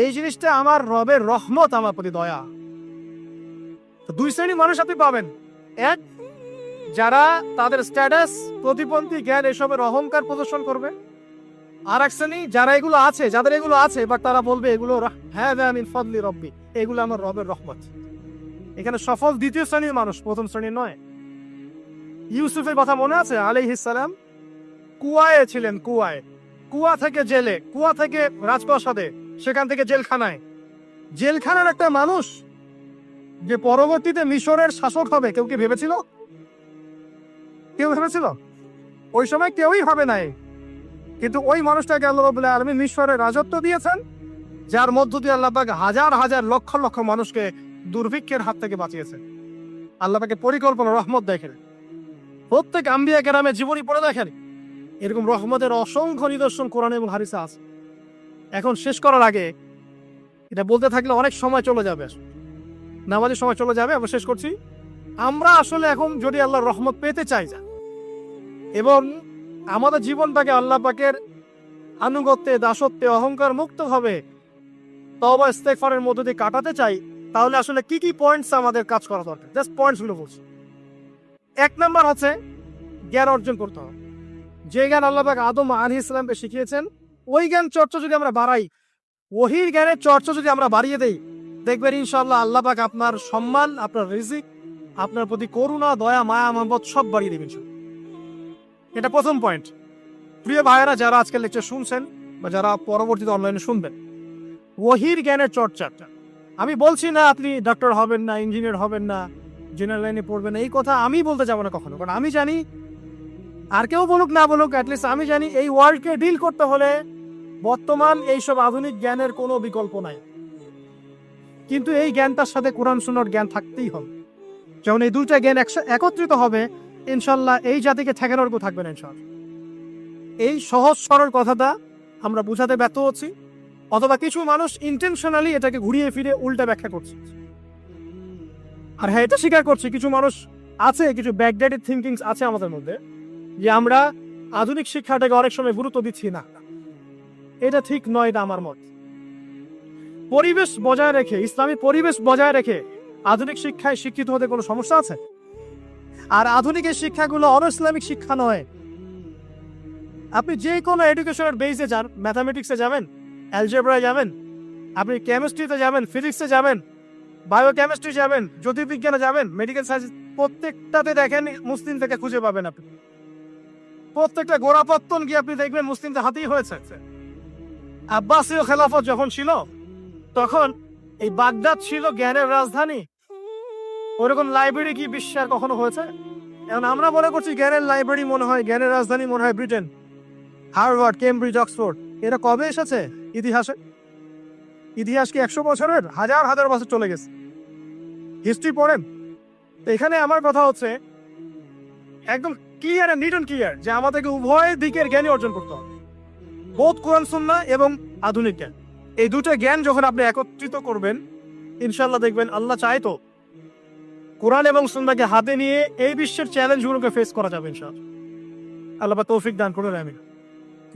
[SPEAKER 1] এই জিনিসটা আমার রবের রহমত, আমার প্রতি দয়া। তো দুই শ্রেণীর মানুষ আপনি পাবেন, এক যারা তাদের স্ট্যাটাস প্রতিপন্থী জ্ঞান এসবের অহংকার প্রদর্শন করবে, আর এক শ্রেণী যারা এগুলো আছে, যাদের এগুলো আছে বাট তারা বলবে এগুলো হ্যাঁ মিন ফাদলি রব্বি, এগুলো আমার রবের রহমত। এখানে সফল দ্বিতীয় শ্রেণীর মানুষ, প্রথম শ্রেণীর নয়। ইউসুফের কথা মনে আছে? আলাইহিস সালাম কুয়ায় ছিলেন, কুয়া থেকে জেলে, কুয়া থেকে রাজপ্রাসাদে, সেখান থেকে জেলখানায়। জেলখানার একটা মানুষ যে পরবর্তীতে মিশরের শাসক হবে, কেউ কি ভেবেছিল? কেউ ভেবেছিল? ওই সময় কেউই হবে নাই। কিন্তু ওই মানুষটাকে আল্লাহ রাব্বুল আলামিন মিশরের রাজত্ব দিয়েছেন, যার মধ্য দিয়ে আল্লাহ পাক হাজার হাজার লক্ষ লক্ষ মানুষকে দুর্ভিক্ষের হাত থেকে বাঁচিয়েছেন। আল্লাহ পাকের পরিকল্পনা, রহমত দেখেন। প্রত্যেক আম্বিয়া কেরামের জীবনী পড়ে দেখেন, এরকম রহমতের অসংখ্য নিদর্শন কোরআন এবং হাদিসে আছে। এখন শেষ করার আগে, এটা বলতে থাকলে অনেক সময় চলে যাবে, নামাজের সময় চলে যাবে, আমরা শেষ করছি। আমরা আসলে এখন যদি আল্লাহর রহমত পেতে চাই এবং আমাদের জীবনটাকে আল্লাহ পাকের আনুগত্যে, দাসত্বে, অহংকার মুক্ত হবে তওবা ইস্তেগফারের মধ্য দিয়ে কাটাতে চাই, তাহলে আসলে কি কি পয়েন্টস আমাদের কাজ করা দরকার, জাস্ট পয়েন্টসগুলো বলছি। এক নাম্বার হচ্ছে জ্ঞান অর্জন করতে হবে। যে জ্ঞান আল্লাহ পাক আদম আলাইহিস সালামকে শিখিয়েছেন, ওই জ্ঞান চর্চা যদি আমরা বাড়াই, ওহির জ্ঞানের চর্চা যদি আমরা বাড়িয়ে দেই, দেখবেন ইনশাআল্লাহ আল্লাহ পাক আপনার সম্মান, আপনার রিজিক, আপনার প্রতি করুণা, দয়া, মায়া, মহব্বত সব বাড়িয়ে দেবেন। এটা প্রথম পয়েন্ট। প্রিয় ভাইয়েরা, যারা আজকের লেকচার শুনছেন বা যারা পরবর্তীতে অনলাইনে শুনবেন, ওহির জ্ঞানের চর্চাটা, আমি বলছি না আপনি ডক্টর হবেন না, ইঞ্জিনিয়ার হবেন না, জেনারেল লাইনে পড়বেন না, এই কথা আমি বলতে যাবো না কখনো। কারণ আমি জানি, আর কেউ বলুক না বলুক, অ্যাটলিস্ট আমি জানি এই ওয়ার্ল্ডকে ডিল করতে হলে বর্তমান এইসব আধুনিক জ্ঞানের কোনো বিকল্প নাই। কিন্তু এই জ্ঞানটার সাথে কোরআন সুন্নাহর জ্ঞান থাকতেই হবে। যেমন এই দুইটা জ্ঞান একত্রিত হবে, ইনশাল্লাহ এই জাতিকে ঠেকানোর কেউ থাকবে না ইনশাল্লাহ। এই সহজ সরল কথাটা আমরা বুঝাতে ব্যর্থ হচ্ছি, অথবা কিছু মানুষ ইন্টেনশনালি এটাকে ঘুরিয়ে ফিরে উল্টা ব্যাখ্যা করছে। আর হ্যাঁ, এটা স্বীকার করছি, কিছু মানুষ আছে, কিছু ব্যাকডেটেড থিঙ্কিংস আছে আমাদের মধ্যে, যে আমরা আধুনিক শিক্ষাটাকে অনেক সময় গুরুত্ব দিচ্ছি না। এটা ঠিক নয়, এটা আমার মত। পরিবেশ বজায় রেখে, ইসলামী পরিবেশ বজায় রেখে আধুনিক শিক্ষায় শিক্ষিত হতে কোনো সমস্যা আছে? আর আধুনিকের শিক্ষাগুলো অন ইসলামিক শিক্ষা নয়। আপনি যে কোনো এডুকেশনের বেসে যান, ম্যাথামেটিক্সে যাবেন, অ্যালজেব্রায় যাবেন, আপনি কেমিস্ট্রিতে যাবেন, ফিজিক্সে যাবেন, বায়োকেমিস্ট্রি যাবেন, জ্যোতির্বিজ্ঞানে যাবেন, মেডিকেল সায়েন্স, প্রত্যেকটাতে দেখেন মুসলিম থেকে খুঁজে পাবেন। আপনি প্রত্যেকটা গোড়াপত্তন গিয়ে আপনি দেখবেন মুসলিমদের হাতেই হয়েছে। আব্বাসীয় খেলাফত যখন ছিল, তখন এই বাগদাদ ছিল জ্ঞানের রাজধানী। ওরকম লাইব্রেরি কি বিশ্বের কখনো হয়েছে? এখন আমরা মনে করছি জ্ঞানের লাইব্রেরি মনে হয়, জ্ঞানের রাজধানী মনে হয় ব্রিটেন, হার্ভার্ড, কেমব্রিজ, অক্সফোর্ড। এরা কবে এসেছে ইতিহাসে? ইতিহাস কি 100 বছরের? হাজার হাজার বছর চলে গেছে। হিস্ট্রি পড়েন। তো এখানে আমার কথা হচ্ছে, একদম clear and neat and clear যে আমাদেরকে উভয় দিকের জ্ঞানই অর্জন করতে হবে, বোধ কোরআন সুন্নাহ এবং আধুনিক জ্ঞান। এই দুটো জ্ঞান যখন আপনি একত্রিত করবেন, ইনশাআল্লাহ দেখবেন আল্লাহ চায় তো কোরআন এবং সুন্নাহকে হাতে নিয়ে এই বিশ্বের চ্যালেঞ্জগুলোকে ফেস করা যাবে ইনশাআল্লাহ। আল্লাহ পাক তৌফিক দান করুন, আমিন।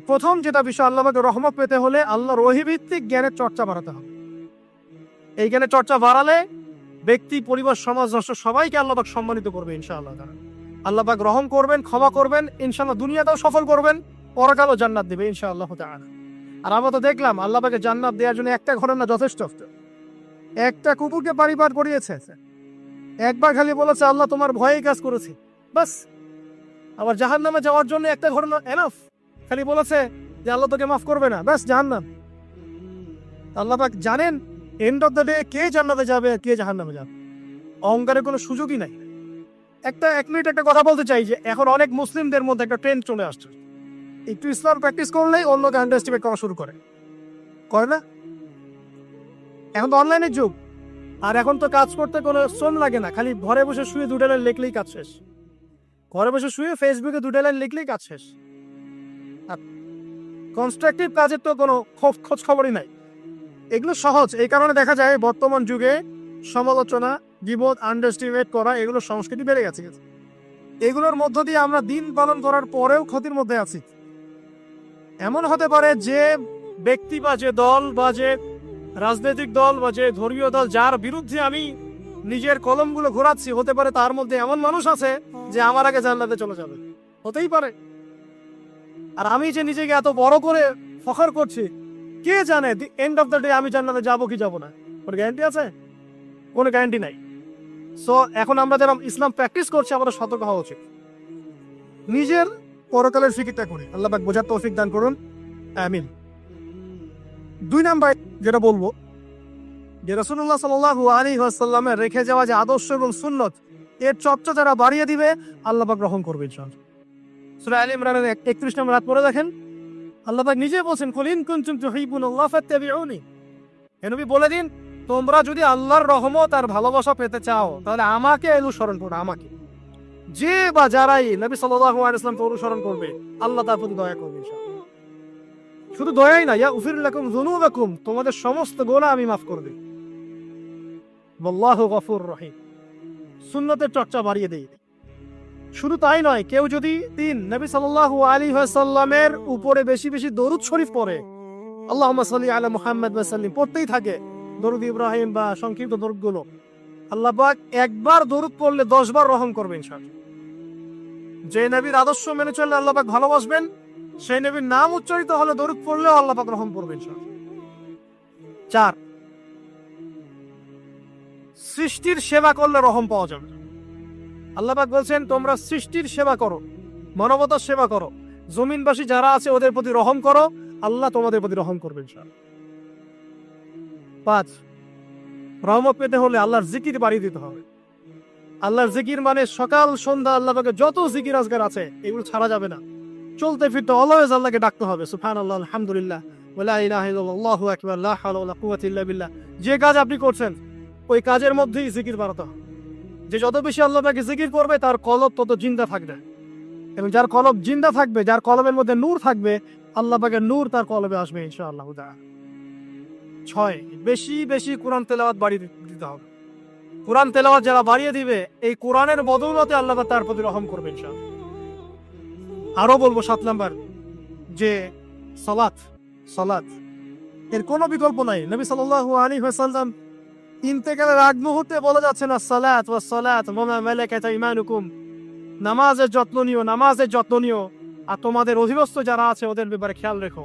[SPEAKER 1] প্রথম যেটা বিষয়, আল্লাহ পাকের রহমত পেতে হলে আল্লাহর ওহীভিত্তিক জ্ঞানের চর্চা বাড়াতে হবে। এই জ্ঞানের চর্চা বাড়ালে ব্যক্তি, পরিবার, সমাজ, রাষ্ট্র সবাইকে আল্লাহ পাক সম্মানিত করবে ইনশাআল্লাহ। আল্লাহ পাক রহম করবেন, ক্ষমা করবেন, ইনশাআল্লাহ দুনিয়াটাও সফল করবেন, পরকালও জান্নাত দিবে ইনশাআল্লাহ তাআলা। আর আমরা তো দেখলাম আল্লাহ পাকে জান্নাত দেওয়ার জন্য একটা ঘটনা যথেষ্ট। একটা কুকুরকে পারিপাট করিয়েছে, একবার খালি বলেছে আল্লাহ তোমার ভয়ে কাজ করেছি, বাস। আবার জাহান্নামে যাওয়ার জন্য একটা ঘটনা এনাফ, খালি বলেছে যে আল্লাহ তোকে মাফ করবে না, বাস জাহান্নাম। আল্লাহ পাক জানেন এন্ড অফ দ্য ডে কে জান্নাতে যাবে আর কে জাহান্নামে যাবে। অহংকারের কোনো সুযোগই নাই। এক মিনিট একটা কথা বলতে চাই যে এখন অনেক মুসলিমদের মধ্যে একটা ট্রেন্ড চলে আসছে, একটু ইসলাম প্র্যাকটিস করলেই অন্যকে আন্ডারএস্টিমেট করা শুরু করে না? এখন তো অনলাইনের যুগ, আর এখন তো কাজ করতে কোনো শ্রম লাগে না, খালি ঘরে বসে শুয়ে দুটো লাইন লিখলেই কাজ শেষ। ঘরে বসে শুয়ে ফেসবুকে দুটো লাইন লিখলেই কাজ শেষ। আর কনস্ট্রাকটিভ কাজের তো কোনো খোঁজ খবরই নাই। এগুলো সহজ, এই কারণে দেখা যায় বর্তমান যুগে সমালোচনা, গীবত, আন্ডারএস্টিমেট করা, এগুলো সংস্কৃতি বেড়ে গেছে। এগুলোর মধ্য দিয়ে আমরা দিন পালন করার পরেও ক্ষতির মধ্যে আছি। এমন হতে পারে যে ব্যক্তি বা যে দল বা যে রাজনৈতিক দল বা যে ধর্মীয় দল যার বিরুদ্ধে আমি নিজের কলমগুলো ঘোরাচ্ছি, হতে পারে তার মধ্যে এমন মানুষ আছে যে আমার আগে জান্নাতে চলে যাবে, হতেই পারে। আর আমি যে নিজেকে এত বড় করে ফখর করছি, কে জানে এন্ড অফ দ্য ডে আমি জান্নাতে যাবো কি যাবো না, কোনো গ্যারান্টি আছে? কোনো গ্যারান্টি নাই। সো এখন আমরা যারা ইসলাম প্র্যাকটিস করছি, আমাদের সতর্ক হওয়া উচিত। নিজের পরকালের ফিকিরটা করি, আল্লাহ পাক বোঝার তৌফিক দান করুন, আমিন। 2 নাম্বার যেটা বলবো, যে রাসূলুল্লাহ সাল্লাল্লাহু আলাইহি ওয়াসাল্লামের রেখে যাওয়া যে আদর্শ এবং সুন্নত, এর চর্চা যারা বাড়িয়ে দিবে আল্লাহ পাক রহম করবে ইনশাআল্লাহ। সূরা আলে ইমরানের 31 নম্বর আয়াত পড়ে দেখেন, আল্লাহ পাক নিজে বলেন, কুল ইন কুনতুম তুহিব্বুনাল্লাহ ফাত্তাবিউনি। হে নবী বলে দিন, তোমরা যদি আল্লাহর রহমত আর ভালোবাসা পেতে চাও তাহলে আমাকে অনুসরণ করো। আমাকে যে বা যারাই নবী সাল্লাল্লাহু আলাইহি ওয়াসাল্লামকে অনুসরণ করবে, আল্লাহ তার প্রতি দয়া করবে ইনশাআল্লাহ। শুধু দয়াই না, ইয়াগফির লাকুম যুনুবাকুম, তোমাদের সমস্ত গুনাহ আমি মাফ করে দেব। আল্লাহু গফুর রহিম। সুন্নতের চর্চা বাড়িয়ে দেই। শুধু তাই নয়, কেউ যদি নবী সাল্লাল্লাহু আলাইহি ওয়াসাল্লামের উপরে বেশি বেশি দরুদ শরীফ পড়ে, আল্লাহুম্মা সাল্লি আলা মুহাম্মাদ ওয়া সাল্লিম পড়তেই থাকে, দরুদ ইব্রাহিম বা সংক্ষিপ্ত দরুদগুলো, আল্লাহ পাক একবার দরুদ পড়লে 10 বার রহম করবে ইনশাআল্লাহ। যে নবীর আদর্শ মেনে চললে আল্লাহ পাক ভালোবাসবেন, সেই নবীর নাম উচ্চারিত হলে দরুদ পড়লেও আল্লাহ পাক রহম করবে ইনশাআল্লাহ। 4, সৃষ্টির সেবা করলে রহম পাওয়া যাবে। আল্লাহ পাক বলছেন তোমরা সৃষ্টির সেবা করো, মানবতার সেবা করো, জমিনবাসী যারা আছে ওদের প্রতি রহম করো, আল্লাহ তোমাদের প্রতি রহম করবে ইনশাআল্লাহ। 5, রহমত পেতে হলে আল্লাহর জিকির বাড়িয়ে দিতে হবে। আল্লাহর জিকির মানে সকাল সন্ধ্যা আল্লাহ পাকে যত জিকির আজগার আছে এগুলো ছাড়া যাবে না। চলতে ফিরতে অলওয়েজ আল্লাহকে ডাকতে হবে, সুবহানাল্লাহ, আলহামদুলিল্লাহ, ওয়ালা ইলাহা ইল্লাল্লাহ, আল্লাহু আকবার, লা হাওলা ওয়ালা কুওয়াতা ইল্লা বিল্লাহ। যে কাজ আপনি করছেন ওই কাজের মধ্যেই জিকির বাড়াতে হবে। যে যত বেশি আল্লাহ পাকে জিকির করবে তার কলব তত জিন্দা থাকবে, এবং যার কলব জিন্দা থাকবে, যার কলবের মধ্যে নূর থাকবে, আল্লাহ পাকের নূর তার কলবে আসবে ইনশাআল্লাহ। 6, বেশি বেশি কোরআন তেলাওয়াত বাড়িয়ে দিতে হবে। কোরআন তেলাওয়াত যারা বাড়িয়ে দিবে, এই কোরআনের বদৌলতে আল্লাহ পাক তার প্রতি রহম করবে ইনশাআল্লাহ। আরো বলবো 7 নাম্বার, যে সালাত এর কোনো বিকল্প নাই। নবী সাল্লাল্লাহু আলাইহি ওয়াসাল্লাম ইন্তেকালের আগ মুহূর্তে বলে যাচ্ছেন, আসসালাত ওয়াস সালাত ওয়া মা মালাকাত ঈমানুকুম, নামাজের যত্ন নিও, নামাজের যত্ন নিও, আর তোমাদের অধীনস্থ যারা আছে ওদের ব্যাপারে খেয়াল রেখো।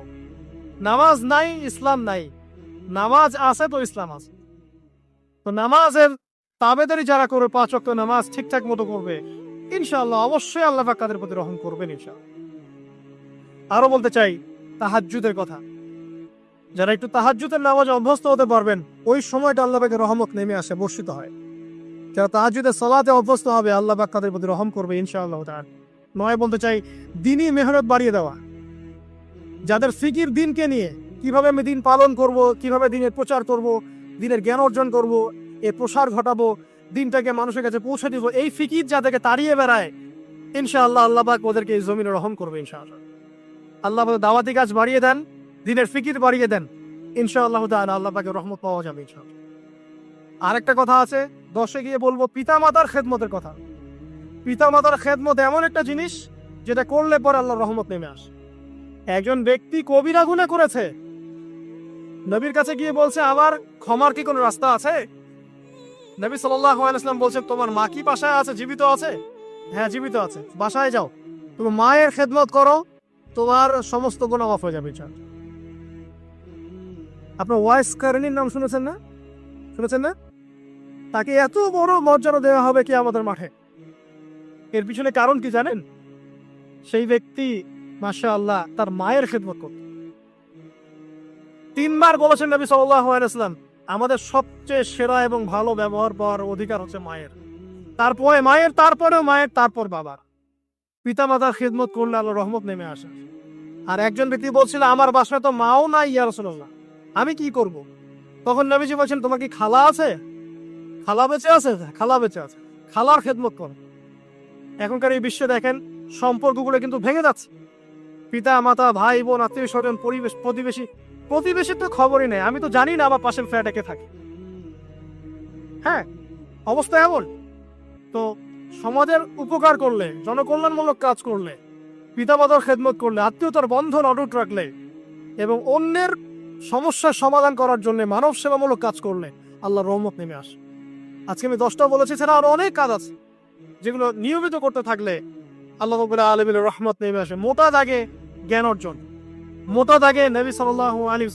[SPEAKER 1] নামাজ নাই ইসলাম নাই, নামাজ আছে তো ইসলাম আছে। তো নামাজের তাবেদারি যারা করবে, 5 ওয়াক্ত নামাজ ঠিকঠাক মতো করবে, ইনশাআল্লাহ অবশ্যই আল্লাহ পাক তাদের প্রতি রহম করবেন ইনশাআল্লাহ। আরো বলতে চাই তাহাজ্জুদের কথা। যারা একটু তাহাজ্জুদের নামাজে অভ্যস্ত হতে পারবেন, ওই সময়টা আল্লাহ পাকের রহমত নেমে আসে, বর্ষিত হয়। যারা তাহাজ্জুদের সালাতে অভ্যস্ত হবে, আল্লাহ পাক তাদের প্রতি রহম করবে ইনশাআল্লাহ তাআলা। 9 বলতে চাই দ্বীনি মেহনত বাড়িয়ে দেওয়া। যাদের ফিকির দিনকে নিয়ে, কিভাবে আমি দিন পালন করব, কিভাবে দিনের প্রচার করব, দিনের জ্ঞান অর্জন করব, এর প্রসার ঘটাবো, দিনটাকে মানুষের কাছে পৌঁছে দিব, এই ফিকির যাদেরকে তাড়িয়ে বেড়ায়, ইনশাআল্লাহ আল্লাহ পাক ওদেরকে এই জমিনে রহম করবে ইনশাআল্লাহ। আল্লাহ পাক দাওয়াতি কাজ বাড়িয়ে দেন, দিনের ফিকির বাড়িয়ে দেন, ইনশাআল্লাহ তাআলা আল্লাহ পাকের রহমত পাওয়া যাবে ইনশাআল্লাহ। আরেকটা কথা আছে, 10-এ গিয়ে বলবো পিতামাতার খেদমতের কথা। পিতামাতার খেদমত এমন একটা জিনিস যেটা করলে পরে আল্লাহর রহমত নেমে আসে। একজন ব্যক্তি কবিরা গুনাহ করেছে, নবীর কাছে গিয়ে বলছে আমার ক্ষমার কি কোনো রাস্তা আছে? নবী সাল্লাল্লাহু আলাইহি ওয়াসাল্লাম বলছেন তোমার মা কি বাসায় আছে, জীবিত আছে? হ্যাঁ জীবিত আছে। বাসায় যাও, তুমি মায়ের খেদমত করো, তোমার সমস্ত গুনাহ মাফ হয়ে যাবে ইনশাআল্লাহ। আপনার ওয়াইস কারণীর নাম শুনেছেন না? শুনেছেন না? তাকে এত বড় মর্যাদা দেওয়া হবে কিয়ামতের মাঠে। এর পিছনে কারণ কি জানেন? সেই ব্যক্তি মাশাআল্লাহ তার মায়ের খেদমত করত। 3 বার বলেছেন নবী সাল্লাল্লাহু আলাইহি ওয়াসাল্লাম আমাদের সবচেয়ে সেরা এবং ভালো ব্যবহার পাওয়ার অধিকার হচ্ছে মায়ের, তারপরে মায়ের, তারপরেও মায়ের, তারপর বাবার। পিতামাতার খেদমত করলে আল্লাহর রহমত নেমে আসে। আর একজন ব্যক্তি বলছিল আমার বাসায় তো মাও নাই ইয়া রাসূলুল্লাহ, আমি কি করব? তখন নবীজি বলছেন তোমার কি খালা আছে? খালা বেঁচে আছে? খালা বেঁচে আছে, খালার খেদমত করো। এখনকার এই বিশ্বে দেখেন সম্পর্কগুলো কিন্তু ভেঙে যাচ্ছে। পিতা মাতা, ভাই বোন, আত্মীয় স্বজন, পরিবেশ, প্রতিবেশীর তো খবরই নেই, আমি তো জানি না আমার পাশের ফ্ল্যাটে কে থাকে। হ্যাঁ, অবস্থা এমন। তো সমাজের উপকার করলে, জনকল্যাণমূলক কাজ করলে, পিতামাতার খেদমত করলে, আত্মীয়তার বন্ধন অটুট রাখলে এবং অন্যের সমস্যার সমাধান করার জন্য মানব সেবামূলক কাজ করলে আল্লাহর রহমত নেমে আসে। আজকে আমি 10টা বলেছি, ছাড়া আরো অনেক কাজ আছে যেগুলো নিয়মিত করতে থাকলে আল্লাহ রাব্বুল আলামিনের রহমত নেমে আসে। মোটা দাগে জ্ঞান অর্জন, মোটা দাগে নবী সাল্লাল্লাহু আলাইহি